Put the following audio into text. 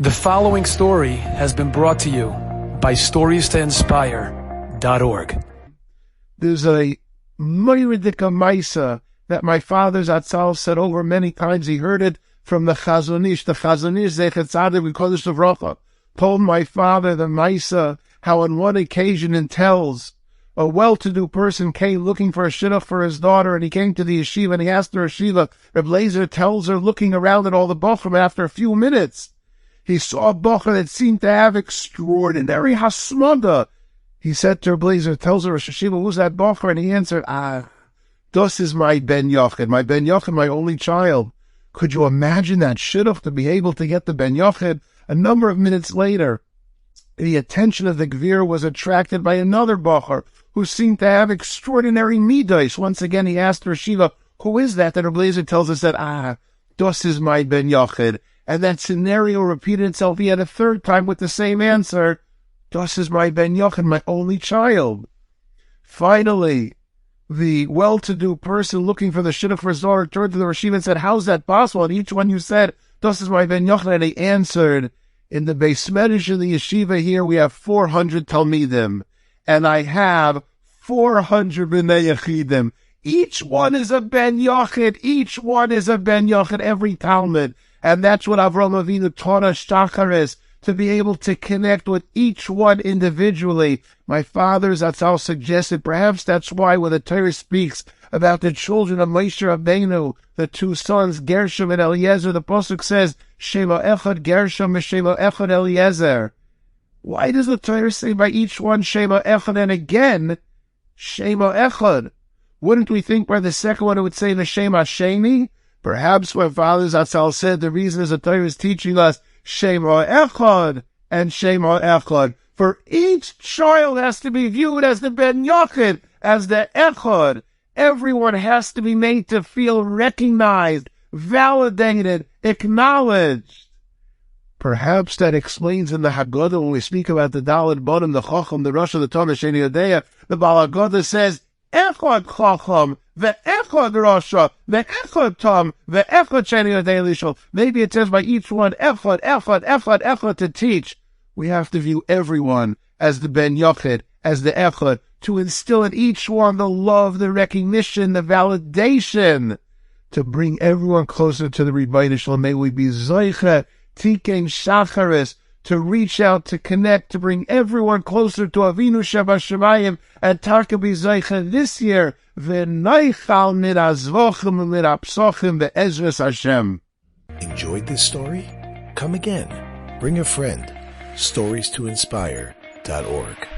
The following story has been brought to you by StoriesToInspire.org. There's a Moiridika Maisa that my father's Atzal said over many times. He heard it from the Chazonish. The Chazonish, Zechet Tzaddik V'Kodesh Livrocha, told my father the Maisa how on one occasion it tells a well-to-do person came looking for a Chinuch for his daughter, and he came to the yeshiva and he asked the yeshiva. Reb Lezer tells her, looking around at all the bochum, after a few minutes, he saw a bocher that seemed to have extraordinary hasmada. He said to Reb Lezer, tells her, Rosh Yeshiva, who's that bocher? And he answered, das is my Ben Yochid, my only child. Could you imagine that Chinuch to be able to get the Ben Yochid? A number of minutes later, the attention of the Gvir was attracted by another bocher who seemed to have extraordinary midos. Once again, he asked Rosh Yeshiva, who is that? And Reb Lezer tells us that, das is my Ben Yochid. And that scenario repeated itself yet a third time with the same answer. Das is my Ben Yochid, my only child. Finally, the well-to-do person looking for the Chinuch for his daughter turned to the Rosh Yeshiva and said, how's that possible? And each one you said, das is my Ben Yochid. And he answered, in the Beis Medrash in the yeshiva here, we have 400 Talmidim. And I have 400 B'nai Yechidim. Each one is a Ben Yochid. Each one is a Ben Yochid, every Talmud. And that's what Avraham Avinu taught us, Shacharis, to be able to connect with each one individually. My father's Atzal suggested perhaps that's why when the Torah speaks about the children of Moshe Rabbeinu, the two sons, Gershom and Eliezer, the Pasuk says, Shema Echad Gershom and Shema Echad Eliezer. Why does the Torah say by each one Shema Echad and again Shema Echad? Wouldn't we think by the second one it would say the Shema Sheni? Perhaps when Father Zatzal said the reason is the Torah is teaching us Shema Echad and Shema Echad. For each child has to be viewed as the Ben Yochid, as the Echad. Everyone has to be made to feel recognized, validated, acknowledged. Perhaps that explains in the Haggadah when we speak about the Daled Bonim, the Chacham, the Rosh, the Tom, the Sheni Yodea, the Baal Haggadah says, Echad Chacham, ve'echad Rasha, ve'echad Tom, ve'echad Sheni Yodei Lishol. Maybe it says by each one, echad to teach. We have to view everyone as the Ben Yochid, as the echad, to instill in each one the love, the recognition, the validation, to bring everyone closer to the Rebbeinu Shalom. May we be Zoicha, Tikein Shacharis, to reach out, to connect, to bring everyone closer to Avinu Shabashamayim, and Tarkabi Zoicha this year, V'naichal mirazvochem u'mirapsochim ve'ezras Hashem. Enjoyed this story? Come again. Bring a friend. StoriesToInspire.org